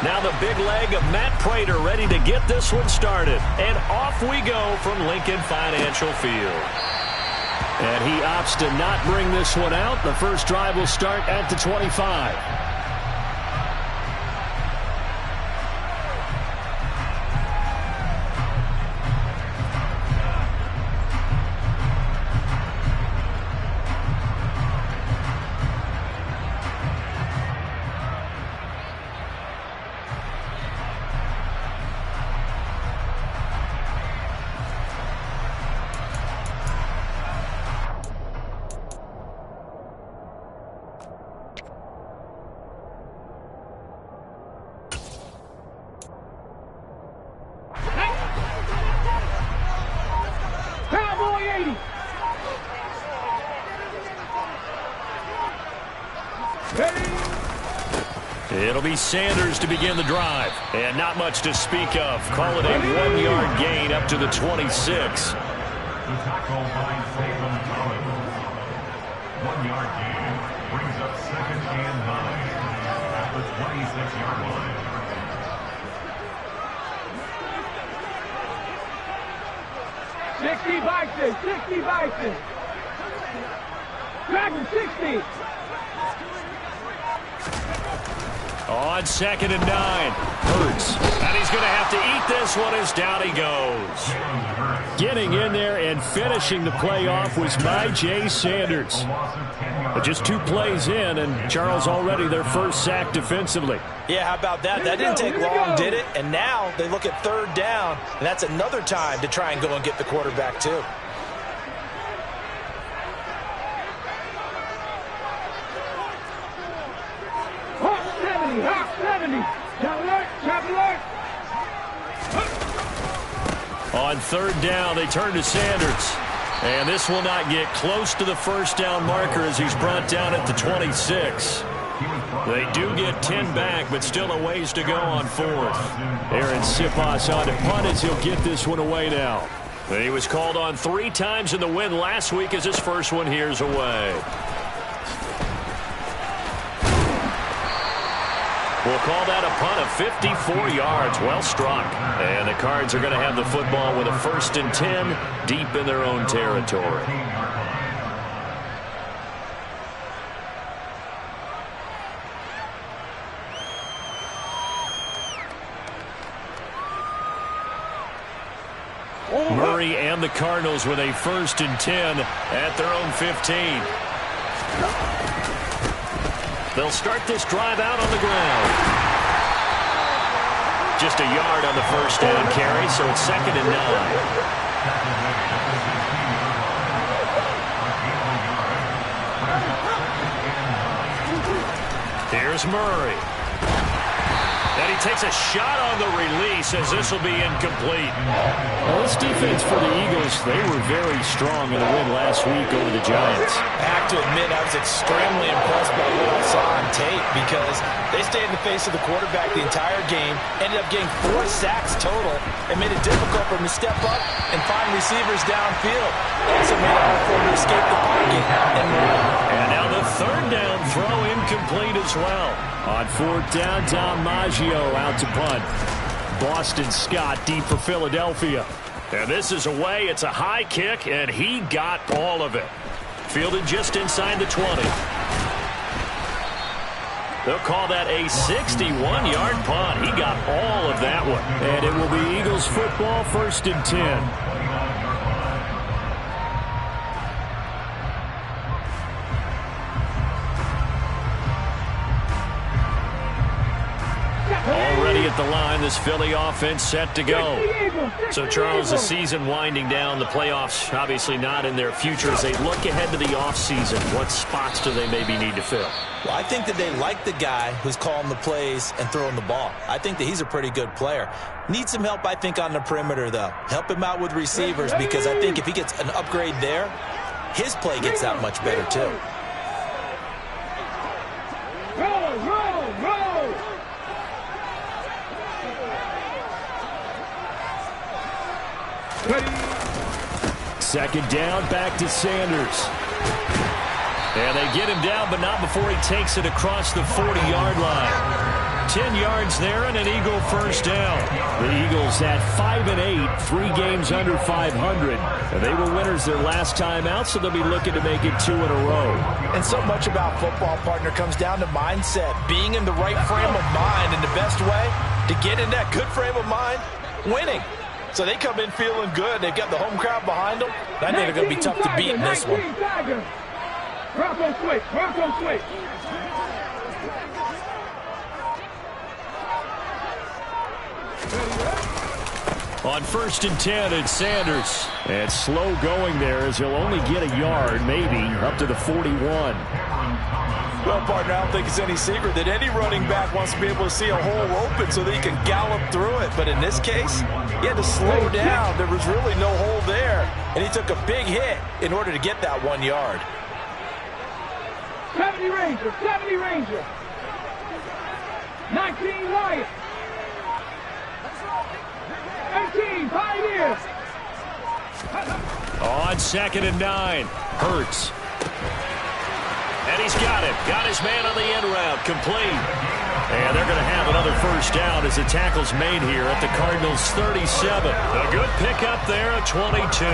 Now the big leg of Matt Prater ready to get this one started. And off we go from Lincoln Financial Field. And he opts to not bring this one out. The first drive will start at the 25. It'll be Sanders to begin the drive. And not much to speak of. Call it a 1-yard gain up to the 26. The tackle by Salem College. 1-yard gain brings up 2nd and 9 at the 26-yard line. Sixty Bison. Dragon 60. On 2nd and 9. Hurts. And he's going to have to eat this one as down he goes. Getting in there and finishing the play off was Jay Sanders. But just 2 plays in, and Charles already their first sack defensively. Yeah, how about that? That didn't take long, did it? And now they look at 3rd down, and that's another time to try and go and get the quarterback, too. Hawk 70. Trap alert. On 3rd down, they turn to Sanders. And this will not get close to the first down marker as he's brought down at the 26. They do get 10 back, but still a ways to go on 4th. Aaron Siposs on to punt as he'll get this one away now. He was called on 3 times in the win last week as his first one here's away. We'll call that a punt of 54 yards. Well struck. And the Cards are going to have the football with a 1st and 10 deep in their own territory. Murray and the Cardinals with a 1st and 10 at their own 15. They'll start this drive out on the ground. Just a yard on the first down carry, so it's 2nd and 9. Here's Murray. And he takes a shot on the release as this will be incomplete. Well, this defense for the Eagles, they were very strong in the win last week over the Giants. I have to admit, I was extremely impressed by what I saw on tape because they stayed in the face of the quarterback the entire game, ended up getting 4 sacks total, and made it difficult for him to step up and find receivers downfield. Also made it hard for him to escape the pocket and run. And now the 3rd down throw incomplete as well. On 4th down, Dom Maggio out to punt. Boston Scott deep for Philadelphia. And this is away. It's a high kick, and he got all of it. Fielded just inside the 20. They'll call that a 61-yard punt. He got all of that one. And it will be Eagles football, 1st and 10. Already at the line, this Philly offense set to go. So, Charles, the season winding down, the playoffs obviously not in their future. As they look ahead to the offseason, what spots do they maybe need to fill? Well, I think that they like the guy who's calling the plays and throwing the ball. I think that he's a pretty good player. Needs some help, I think, on the perimeter, though. Help him out with receivers because I think if he gets an upgrade there, his play gets that much better, too. Roll. 2nd down, back to Sanders. And they get him down, but not before he takes it across the 40-yard line. 10 yards there and an Eagle first down. The Eagles at 5-8, 3 games under 500. And they were winners their last time out, so they'll be looking to make it 2 in a row. And so much about football, partner, comes down to mindset. Being in the right frame of mind, and the best way to get in that good frame of mind, winning. So they come in feeling good. They've got the home crowd behind them. I think they're going to be tough to beat in this one. Bronco switch, Bronco switch. On 1st and 10, it's Sanders. And slow going there as he'll only get a yard, maybe, up to the 41. Well, partner, I don't think it's any secret that any running back wants to be able to see a hole open so that he can gallop through it. But in this case, he had to slow down. There was really no hole there. And he took a big hit in order to get that 1 yard. 70 Ranger, 70 Ranger. 19 Lions. 18 Pioneers. On 2nd and 9, Hurts. And he's got it. Got his man on the end route. Complete. And they're going to have another first down as the tackle's made here at the Cardinals' 37. A good pickup there at 22.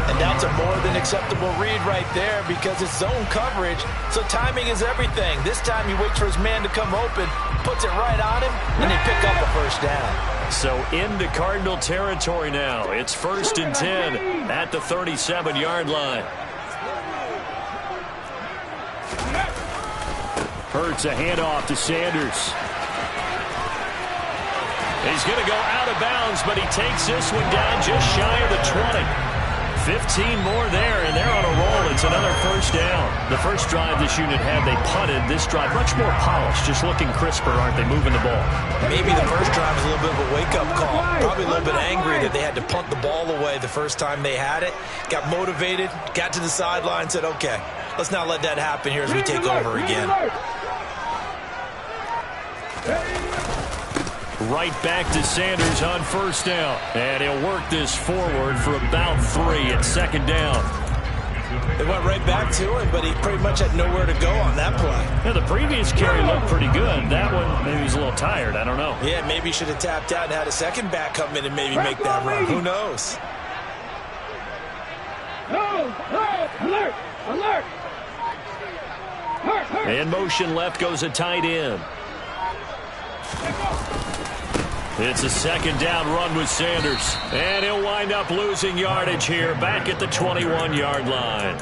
And that's a more than acceptable read right there because it's zone coverage, so timing is everything. This time he waits for his man to come open, puts it right on him, and they pick up a first down. So into Cardinal territory now. It's 1st and 10 at the 37-yard line. Hurts a handoff to Sanders. He's going to go out of bounds, but he takes this one down just shy of the 20. 15 more there, and they're on a roll. It's another first down. The first drive this unit had, they punted. This drive, much more polished, just looking crisper, aren't they, moving the ball? Maybe the first drive was a little bit of a wake-up call. Probably a little bit angry that they had to punt the ball away the first time they had it. Got motivated, got to the sideline, said, okay, let's not let that happen here as we take over again. Right back to Sanders on first down. And he'll work this forward for about 3 at 2nd down. They went right back to him, but he pretty much had nowhere to go on that play. Yeah, the previous carry looked pretty good. That one, maybe he's a little tired. I don't know. Yeah, maybe he should have tapped out and had a second back come in and maybe make that run. Who knows? No, alert, alert. In motion left goes a tight end. It's a 2nd down run with Sanders. And he'll wind up losing yardage here back at the 21-yard line.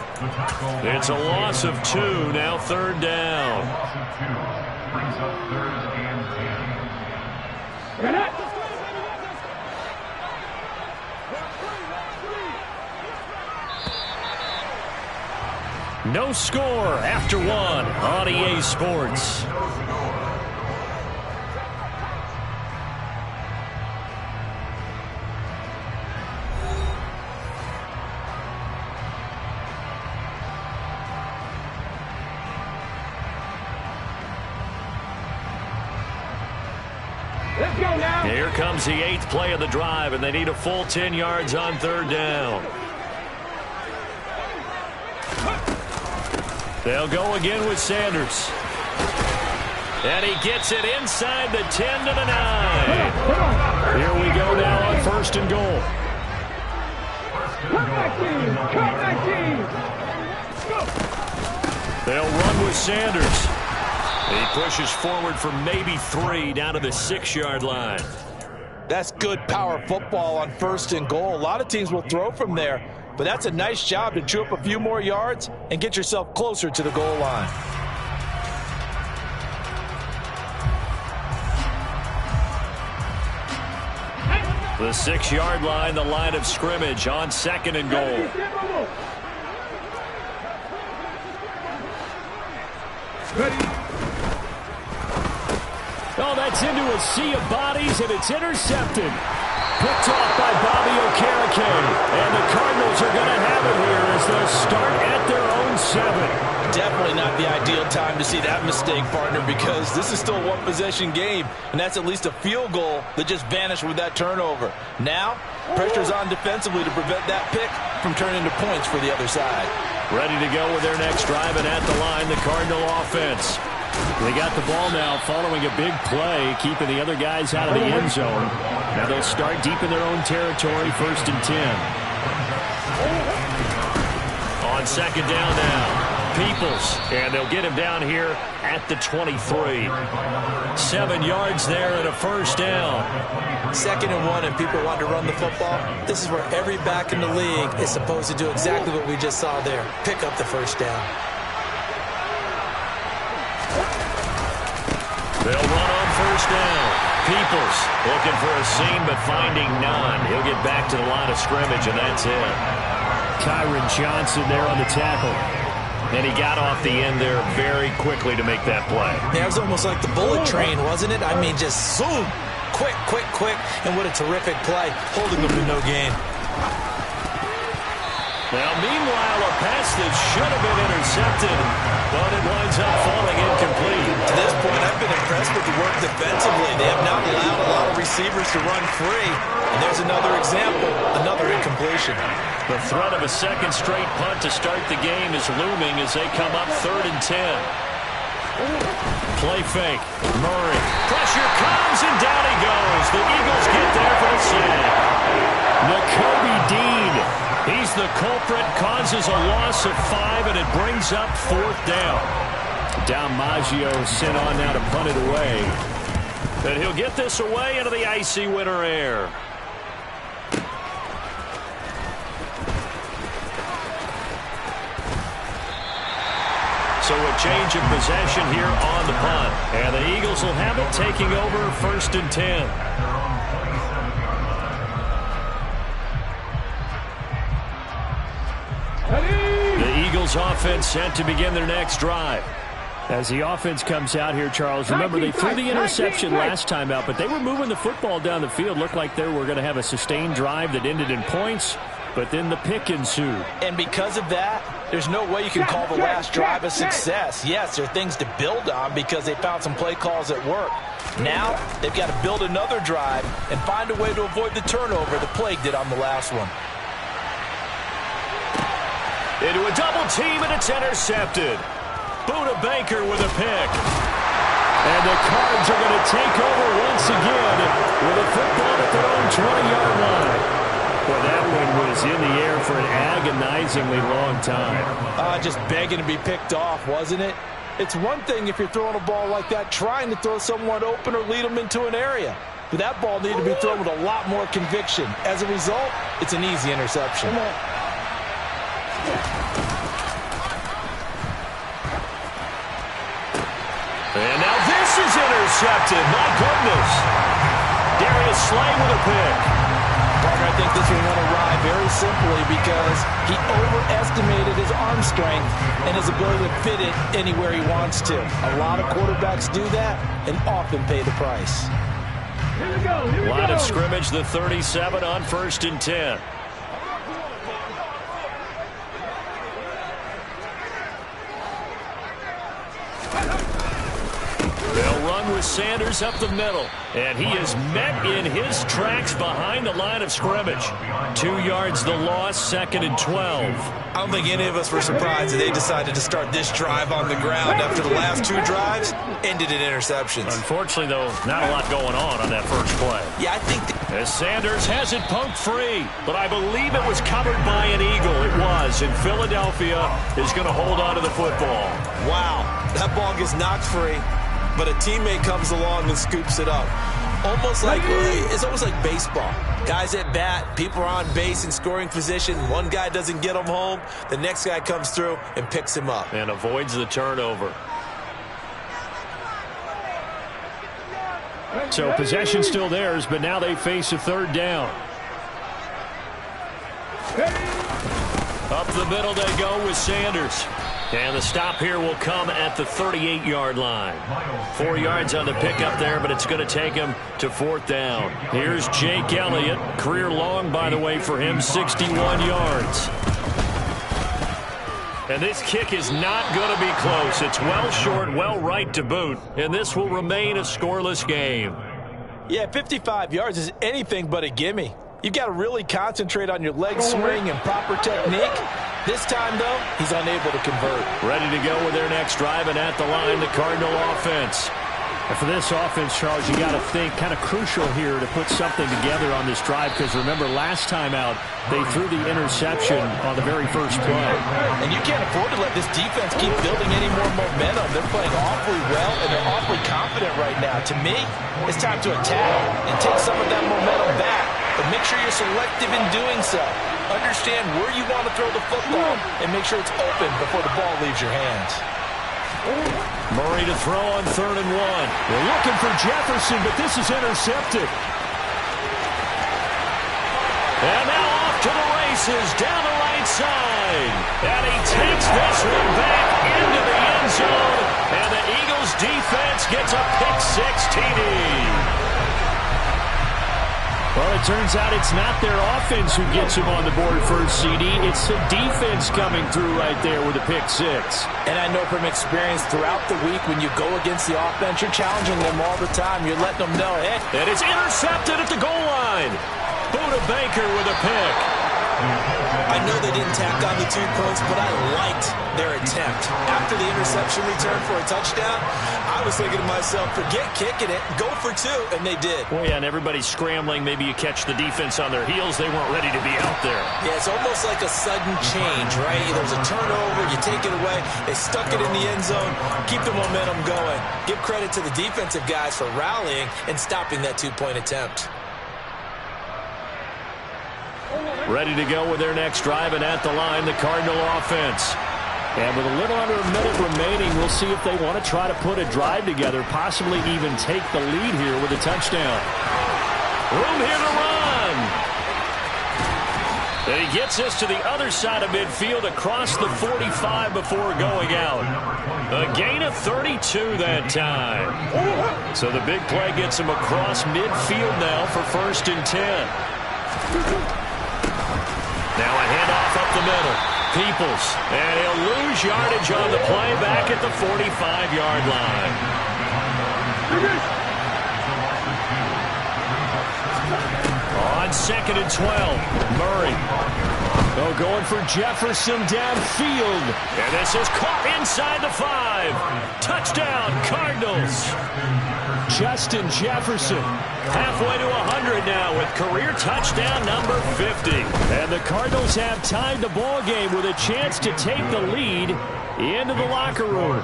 It's a loss of 2, now 3rd down. Brings up 3rd and 10. No score after 1 on EA Sports. Here comes the 8th play of the drive, and they need a full 10 yards on 3rd down. They'll go again with Sanders. And he gets it inside the 10 to the 9. Here we go now on 1st and goal. They'll run with Sanders. He pushes forward for maybe 3 down to the 6-yard line. That's good power football on 1st and goal. A lot of teams will throw from there, but that's a nice job to chew up a few more yards and get yourself closer to the goal line. The 6-yard line, the line of scrimmage on 2nd and goal. Oh, that's into a sea of bodies, and it's intercepted. Picked off by Bobby Okereke. And the Cardinals are going to have it here as they'll start at their own 7. Definitely not the ideal time to see that mistake, partner, because this is still a one-possession game, and that's at least a field goal that just vanished with that turnover. Now, pressure's on defensively to prevent that pick from turning into points for the other side. Ready to go with their next drive, and at the line, the Cardinal offense. They got the ball now following a big play, keeping the other guys out of the end zone. Now they'll start deep in their own territory, 1st and 10. On 2nd down now. Peoples, and they'll get him down here at the 23. 7 yards there and a 1st down. 2nd and 1, and people want to run the football. This is where every back in the league is supposed to do exactly what we just saw there. Pick up the 1st down. They'll run on 1st down. Peoples looking for a seam, but finding none. He'll get back to the line of scrimmage, and that's it. Kyron Johnson there on the tackle. And he got off the end there very quickly to make that play. Yeah, it was almost like the bullet train, wasn't it? I mean, just zoom. Quick, quick, quick. And what a terrific play, holding them to no gain. Now, meanwhile, a pass that should have been intercepted, but it winds up falling incomplete. To this point, I've been impressed with the work defensively. They have not allowed a lot of receivers to run free. And there's another example, another incompletion. The threat of a 2nd straight punt to start the game is looming as they come up 3rd and 10. Play fake. Murray. Pressure comes, and down he goes. The Eagles get there for the sack. Nakobe Dean. He's the culprit, causes a loss of 5, and it brings up 4th down. Maggio sent on now to punt it away. And he'll get this away into the icy winter air. So a change of possession here on the punt. And the Eagles will have it, taking over 1st and 10. The Eagles offense set to begin their next drive. As the offense comes out here, Charles, remember they threw the interception last time out, but they were moving the football down the field. Looked like they were going to have a sustained drive that ended in points, but then the pick ensued. And because of that, there's no way you can call the last drive a success. Yes, there are things to build on because they found some play calls that work. Now, they've got to build another drive and find a way to avoid the turnover the Plague did on the last one. Into a double team, and it's intercepted. Buda Baker with a pick. And the Cards are going to take over once again with a football at their own 20-yard line. Well, that one was in the air for an agonizingly long time. Just begging to be picked off, wasn't it? It's one thing if you're throwing a ball like that, trying to throw someone open or lead them into an area. But that ball needed to be thrown with a lot more conviction. As a result, it's an easy interception. And now this is intercepted. My goodness. Darius Slay with a pick. Parker, I think this one went awry very simply because he overestimated his arm strength and his ability to fit it anywhere he wants to. A lot of quarterbacks do that and often pay the price. Here we go. Here we go. Line of scrimmage, the 37 on 1st and 10. They'll run with Sanders up the middle. And he is met in his tracks behind the line of scrimmage. 2 yards the loss, 2nd and 12. I don't think any of us were surprised that they decided to start this drive on the ground after the last 2 drives ended in interceptions. Unfortunately, though, not a lot going on that first play. Yeah, I think as Sanders has it poked free, but I believe it was covered by an Eagle. It was, and Philadelphia is going to hold on to the football. Wow, that ball gets knocked free, but a teammate comes along and scoops it up. It's almost like baseball. Guys at bat, people are on base in scoring position. One guy doesn't get him home. The next guy comes through and picks him up. And avoids the turnover. So possession still theirs, but now they face a 3rd down. Up the middle they go with Sanders. And the stop here will come at the 38-yard line. 4 yards on the pickup there, but it's going to take him to 4th down. Here's Jake Elliott. Career long, by the way, for him, 61 yards. And this kick is not going to be close. It's well short, well right to boot. And this will remain a scoreless game. Yeah, 55 yards is anything but a gimme. You've got to really concentrate on your leg swing and proper technique. This time, though, he's unable to convert. Ready to go with their next drive, and at the line, the Cardinal offense. And for this offense, Charles, you got to think kind of crucial here to put something together on this drive, because remember, last time out, they threw the interception on the very first play. And you can't afford to let this defense keep building any more momentum. They're playing awfully well, and they're awfully confident right now. To me, it's time to attack and take some of that momentum back, but make sure you're selective in doing so. Understand where you want to throw the football and make sure it's open before the ball leaves your hands. Murray to throw on 3rd and 1. They're looking for Jefferson, but this is intercepted. And now off to the races down the right side. And he takes this one back into the end zone. And the Eagles defense gets a pick-6 TD. Well, it turns out it's not their offense who gets him on the board first, CD. It's the defense coming through right there with a pick-6. And I know from experience throughout the week, when you go against the offense, you're challenging them all the time. You're letting them know, hey. And it's intercepted at the goal line. Buda Baker with a pick. I know they didn't tack on the 2 points, but I liked their attempt. After the interception return for a touchdown, I was thinking to myself, forget kicking it, go for 2, and they did. Well, yeah, and everybody's scrambling. Maybe you catch the defense on their heels. They weren't ready to be out there. Yeah, it's almost like a sudden change, right? There's a turnover, you take it away, they stuck it in the end zone, keep the momentum going. Give credit to the defensive guys for rallying and stopping that 2-point attempt. Ready to go with their next drive, and at the line, the Cardinal offense. And with a little under a minute remaining, we'll see if they want to try to put a drive together, possibly even take the lead here with a touchdown. Room here to run. And he gets us to the other side of midfield across the 45 before going out. A gain of 32 that time. So the big play gets him across midfield now for 1st and 10. Now a handoff up the middle. Peoples, and he'll lose yardage on the play back at the 45-yard line. On 2nd and 12, Murray. Oh, going for Jefferson downfield. And this is caught inside the 5. Touchdown, Cardinals. Justin Jefferson. Halfway to 100 now with career touchdown number 50. And the Cardinals have tied the ball game with a chance to take the lead into the locker room.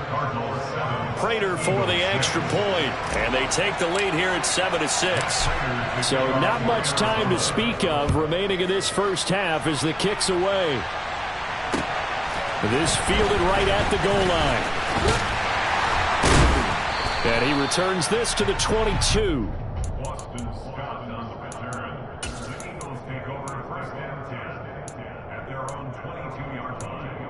Prater for the extra point, and they take the lead here at 7-6. So not much time to speak of remaining in this first half as the kick's away. This fielded right at the goal line. And he returns this to the 22. Boston Scott on the return. The Eagles take over 1st and 10 at their own 22-yard line.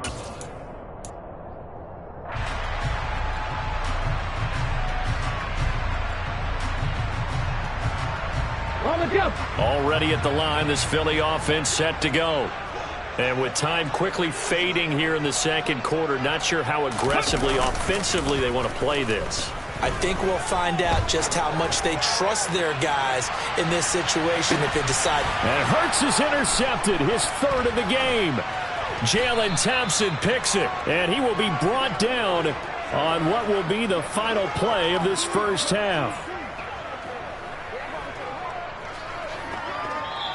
Already at the line, this Philly offense set to go. And with time quickly fading here in the 2nd quarter, not sure how aggressively, offensively they want to play this. I think we'll find out just how much they trust their guys in this situation if they decide. And Hurts is intercepted, his 3rd of the game. Jalen Thompson picks it, and he will be brought down on what will be the final play of this first half.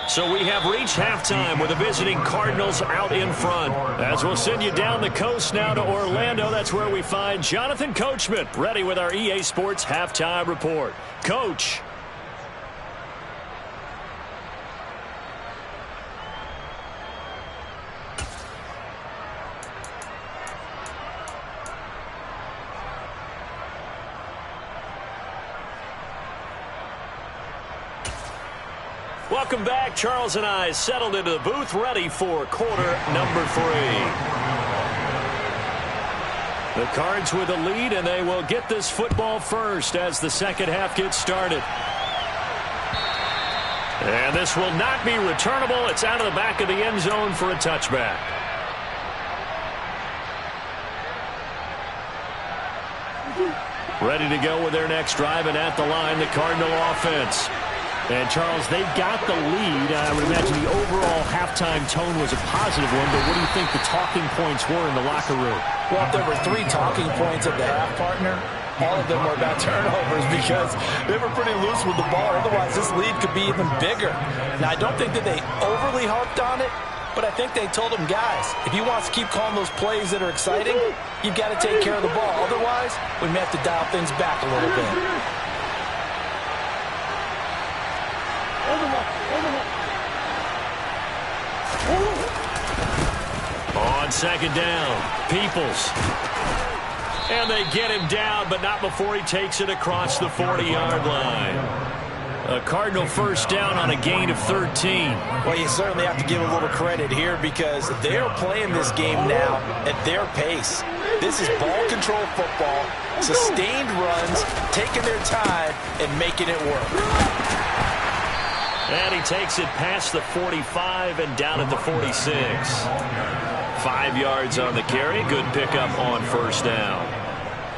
So we have reached halftime with the visiting Cardinals out in front. As we'll send you down the coast now to Orlando, that's where we find Jonathan Coachman ready with our EA Sports Halftime Report. Coach. Welcome back. Charles and I settled into the booth ready for quarter number 3. The Cards with a lead, and they will get this football first as the second half gets started. And this will not be returnable. It's out of the back of the end zone for a touchback. Ready to go with their next drive, and at the line, the Cardinal offense. And, Charles, they've got the lead. I would imagine the overall halftime tone was a positive one, but what do you think the talking points were in the locker room? Well, if there were 3 talking points at the half, partner, all of them were about turnovers because they were pretty loose with the ball. Otherwise, this lead could be even bigger. Now, I don't think that they overly harped on it, but I think they told them, guys, if you want to keep calling those plays that are exciting, you've got to take care of the ball. Otherwise, we may have to dial things back a little bit. On second down, Peoples. And they get him down, but not before he takes it across the 40-yard line. A Cardinal first down on a gain of 13. Well, you certainly have to give a little credit here because they're playing this game now at their pace. This is ball control football, sustained runs, taking their time, and making it work. And he takes it past the 45 and down at the 46. 5 yards on the carry. Good pickup on first down.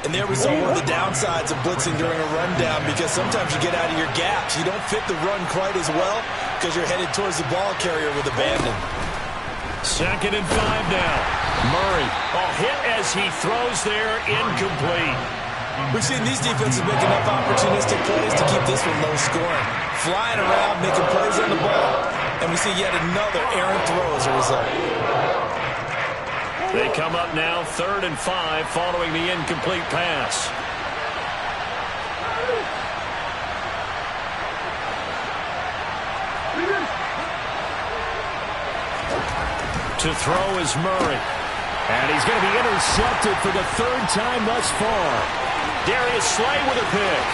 And there was one of the downsides of blitzing during a rundown because sometimes you get out of your gaps. You don't fit the run quite as well because you're headed towards the ball carrier with abandon. 2nd and 5 now. Murray, hit as he throws there, incomplete. We've seen these defenses make enough opportunistic plays to keep this one low scoring. Flying around, making plays on the ball. And we see yet another errant throw as a result. They come up now 3rd and 5 following the incomplete pass. To throw is Murray. And he's going to be intercepted for the 3rd time thus far. Darius Slay with a pick.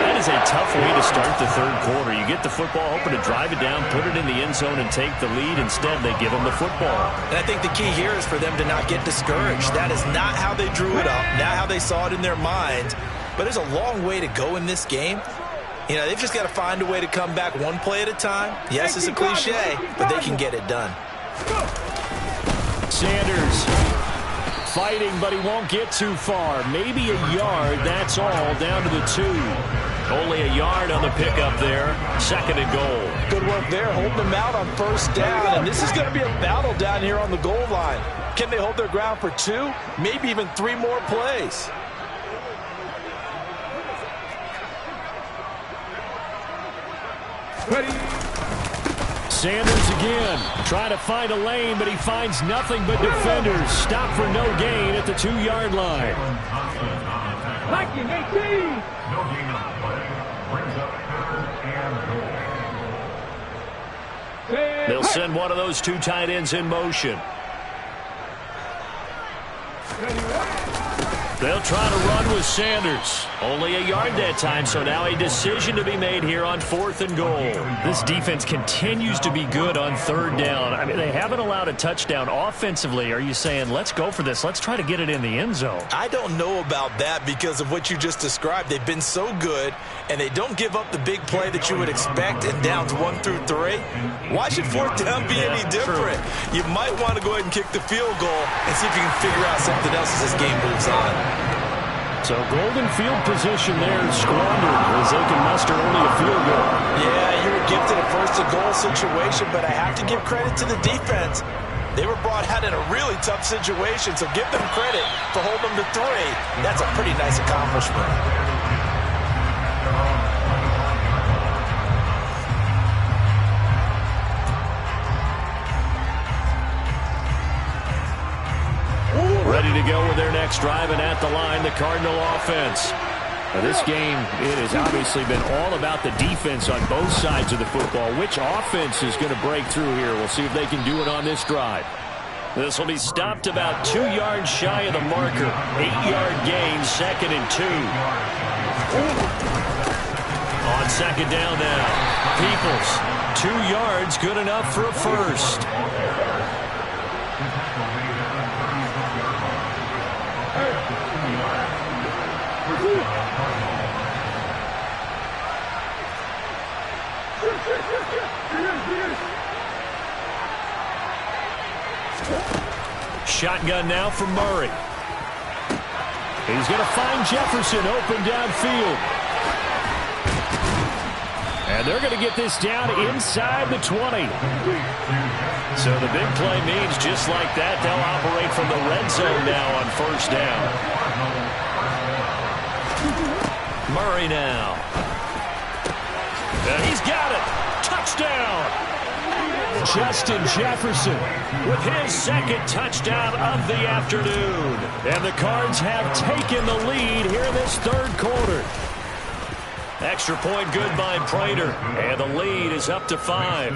That is a tough way to start the 3rd quarter. You get the football, hoping to drive it down, put it in the end zone, and take the lead. Instead, they give them the football. And I think the key here is for them to not get discouraged. That is not how they drew it up, not how they saw it in their mind. But there's a long way to go in this game. You know, they've just got to find a way to come back one play at a time. Yes, it's a cliche, but they can get it done. Sanders fighting, but he won't get too far. Maybe a yard, that's all, down to the 2. Only a yard on the pickup there. 2nd and goal. Good work there, holding them out on first down. And this is going to be a battle down here on the goal line. Can they hold their ground for 2, maybe even 3 more plays? Ready. Sanders again, trying to find a lane, but he finds nothing but defenders. Stop for no gain at the 2-yard line. 19-18. No gain on the play. Brings up 3rd and goal. They'll send one of those 2 tight ends in motion. They'll try to run with Sanders. Only a yard that time, so now a decision to be made here on 4th and goal. This defense continues to be good on 3rd down. I mean, they haven't allowed a touchdown offensively. Are you saying, let's go for this, let's try to get it in the end zone? I don't know about that because of what you just described. They've been so good, and they don't give up the big play that you would expect in downs 1 through 3. Why should 4th down be any different? You might want to go ahead and kick the field goal and see if you can figure out something else as this game moves on. So golden field position there squandered as they can muster only a field goal. Yeah, you were gifted a 1st and goal situation, but I have to give credit to the defense. They were brought out in a really tough situation, so give them credit for holding them to 3. That's a pretty nice accomplishment. Ready to go with their next drive, and at the line, the Cardinal offense. Now this game, it has obviously been all about the defense on both sides of the football. Which offense is going to break through here? We'll see if they can do it on this drive. This will be stopped about 2 yards shy of the marker. 8-yard gain, 2nd and 2. On 2nd down now, Peoples. 2 yards, good enough for a first. Shotgun now for Murray. He's going to find Jefferson open downfield. And they're going to get this down inside the 20. So the big play means just like that, they'll operate from the red zone now on first down. Murray now. And he's got it. Touchdown. Justin Jefferson with his second touchdown of the afternoon. And the Cards have taken the lead here in this third quarter. Extra point good by Prater. And the lead is up to 5.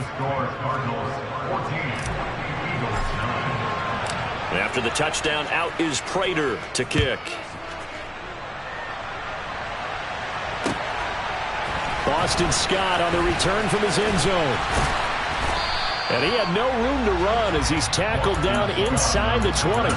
After the touchdown, out is Prater to kick. Boston Scott on the return from his end zone. And he had no room to run as he's tackled down inside the 20.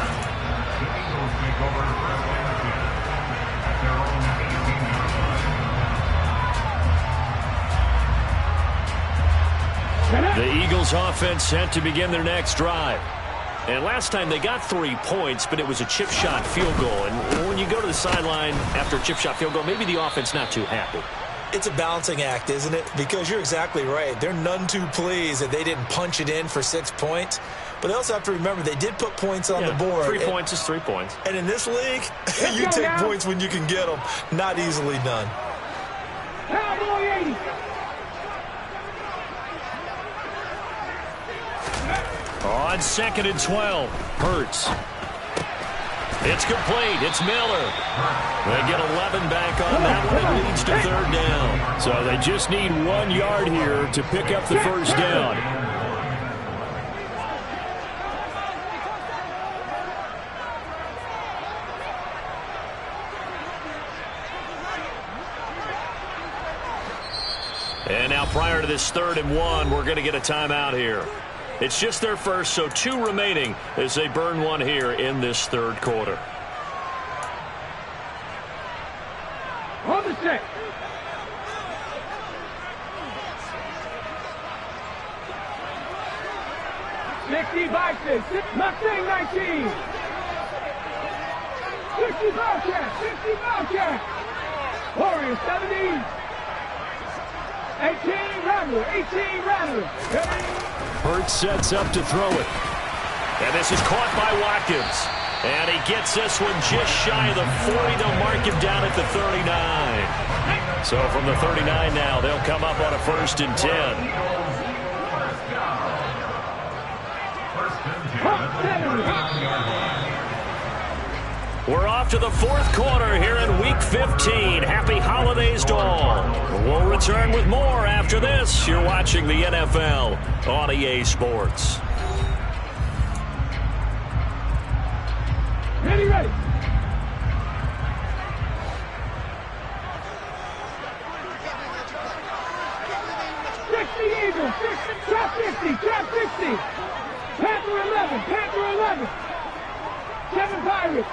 The Eagles offense set to begin their next drive. And last time they got 3 points, but it was a chip shot field goal. And when you go to the sideline after a chip shot field goal, maybe the offense not too happy. It's a balancing act, isn't it? Because you're exactly right. They're none too pleased that they didn't punch it in for 6 points. But they also have to remember they did put points on the board. 3 points is 3 points. And in this league, you take points when you can get them. Not easily done. On 2nd and 12, Hurts. It's complete. It's Miller. They get 11 back on that one. It leads to 3rd down. So they just need 1 yard here to pick up the first down. And now prior to this 3rd and 1, we're going to get a timeout here. It's just their first, so 2 remaining as they burn one here in this 3rd quarter. On the set. Mustang 19. 60 Bobcat. Warriors 70. 18 Rattler. Hurts sets up to throw it. And this is caught by Watkins. And he gets this one just shy of the 40. They'll mark him down at the 39. So from the 39 now, they'll come up on a 1st and 10. We're off to the 4th quarter here in Week 15. Happy holidays to all. We'll return with more after this. You're watching the NFL on EA Sports. Ready. 60 Eagles. Trap 60. Panther 11. 7 Pirates.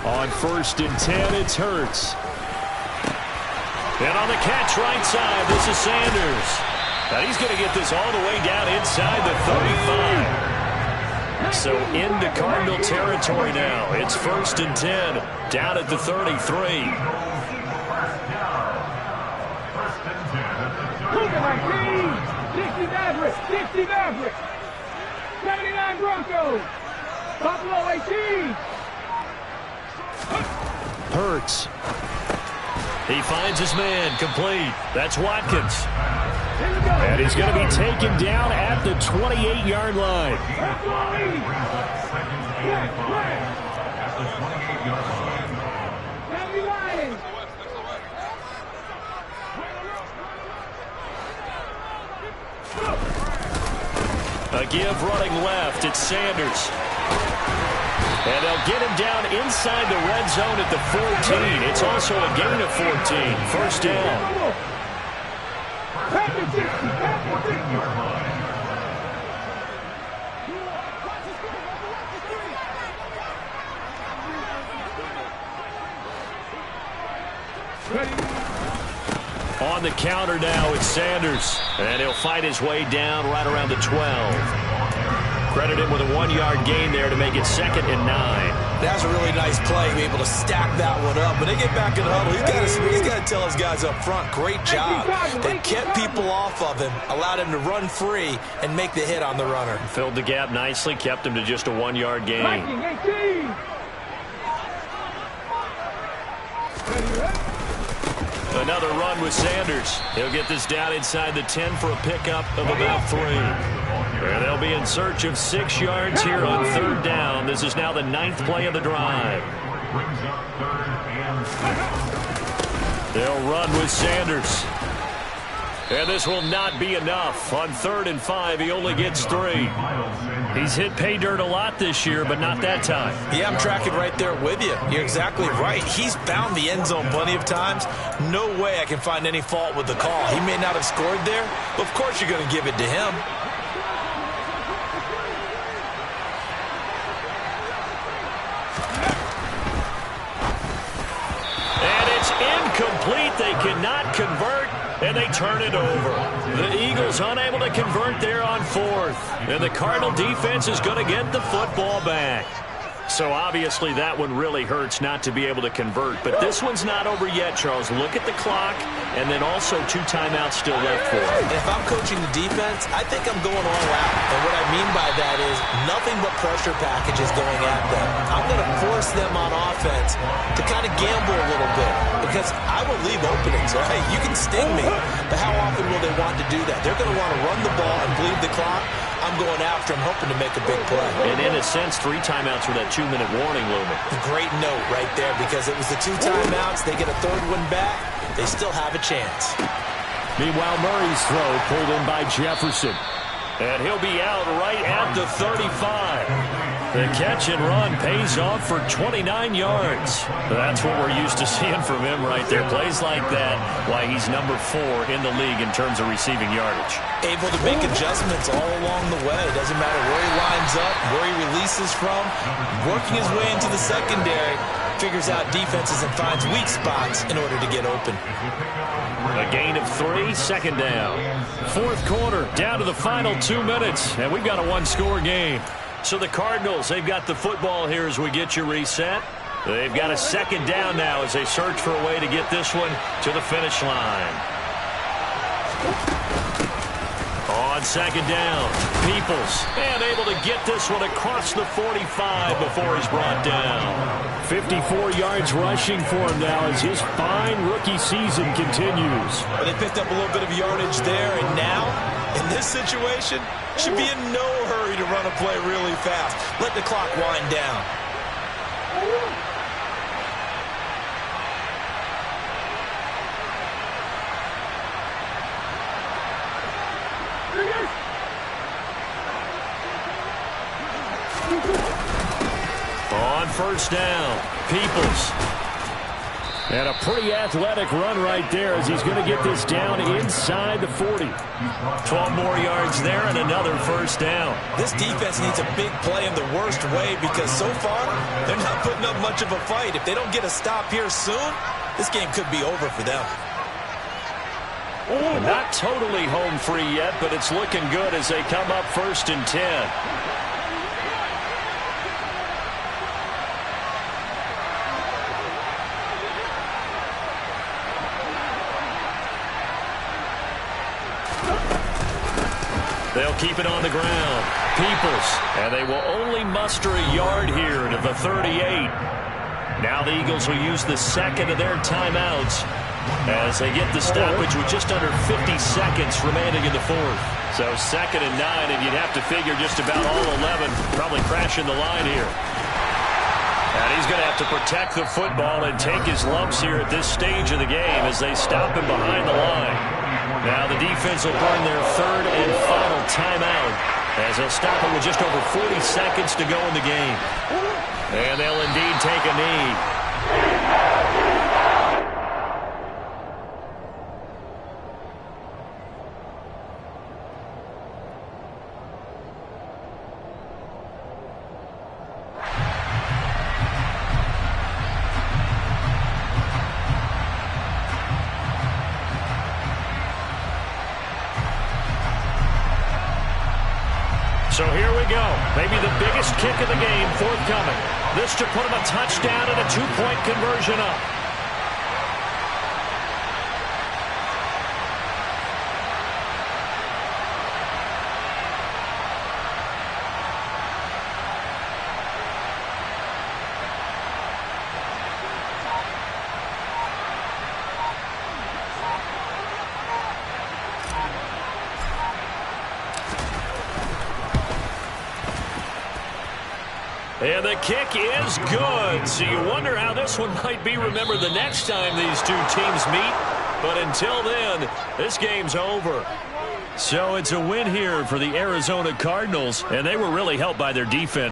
On 1st and 10, it's Hurts. And on the catch right side, this is Sanders. And he's going to get this all the way down inside the 35. So into Cardinal territory now. It's 1st and 10, down at the 33. 60 Mavericks. 79 Broncos. Buffalo 18. Hurts. He finds his man, complete. That's Watkins. And he's going to be taken down at the 28-yard line. A give running left. It's Sanders. And they'll get him down inside the red zone at the 14. It's also a gain of 14. 1st down. On the counter now, it's Sanders. And he'll fight his way down right around the 12. Credit him with a 1-yard gain there to make it 2nd and 9. That's a really nice play, be able to stack that one up. But they get back in the huddle. He's got to tell his guys up front, great job. They kept people off of him, allowed him to run free, and make the hit on the runner. Filled the gap nicely, kept him to just a 1-yard gain. Another run with Sanders. He'll get this down inside the 10 for a pickup of about 3. And they'll be in search of 6 yards here on 3rd down. This is now the 9th play of the drive. They'll run with Sanders. And this will not be enough. On 3rd and 5, he only gets 3. He's hit pay dirt a lot this year, but not that time. Yeah, I'm tracking right there with you. You're exactly right. He's found the end zone plenty of times. No way I can find any fault with the call. He may not have scored there, but of course you're going to give it to him. And it's incomplete. They cannot convert. And they turn it over. The Eagles unable to convert there on 4th. And the Cardinal defense is going to get the football back. So obviously that one really hurts not to be able to convert. But this one's not over yet, Charles. Look at the clock, and then also 2 timeouts still left for him. If I'm coaching the defense, I think I'm going all out. And what I mean by that is nothing but pressure packages going at them. I'm going to force them on offense to kind of gamble a little bit because I will leave openings, right? You can sting me, but how often will they want to do that? They're going to want to run the ball and bleed the clock. I'm going after him, hoping to make a big play. And in a sense, 3 timeouts with that 2-minute warning looming. Great note right there because it was the 2 timeouts. They get a 3rd one back. They still have a chance. Meanwhile, Murray's throw pulled in by Jefferson. And he'll be out right at the 35. The catch and run pays off for 29 yards. That's what we're used to seeing from him right there. Plays like that, why he's number 4 in the league in terms of receiving yardage. Able to make adjustments all along the way. Doesn't matter where he lines up, where he releases from. Working his way into the secondary. Figures out defenses and finds weak spots in order to get open. A gain of 3, 2nd down. 4th quarter, down to the final 2 minutes, and we've got a 1-score game. So the Cardinals, they've got the football here as we get you reset. They've got a 2nd down now as they search for a way to get this one to the finish line. On 2nd down, Peoples, and able to get this one across the 45 before he's brought down. 54 yards rushing for him now as his fine rookie season continues. But they picked up a little bit of yardage there, and now, in this situation, should be in no hurry to run a play really fast. Let the clock wind down. On 1st down, Peoples. And a pretty athletic run right there as he's going to get this down inside the 40. 12 more yards there and another 1st down. This defense needs a big play in the worst way because so far they're not putting up much of a fight. If they don't get a stop here soon, this game could be over for them. Not totally home free yet, but it's looking good as they come up 1st and 10. They'll keep it on the ground. Peoples. And they will only muster a yard here to the 38. Now the Eagles will use the 2nd of their timeouts as they get the stoppage with just under 50 seconds remaining in the 4th. So 2nd and 9, and you'd have to figure just about all 11 probably crashing the line here. And he's going to have to protect the football and take his lumps here at this stage of the game as they stop him behind the line. Now the defense will burn their 3rd and final timeout as they'll stop it with just over 40 seconds to go in the game. And they'll indeed take a knee. So here we go. Maybe the biggest kick of the game forthcoming. This to put him a touchdown and a 2-point conversion up. And the kick is good. So you wonder how this one might be remembered the next time these two teams meet. But until then, this game's over. So it's a win here for the Arizona Cardinals, and they were really helped by their defense.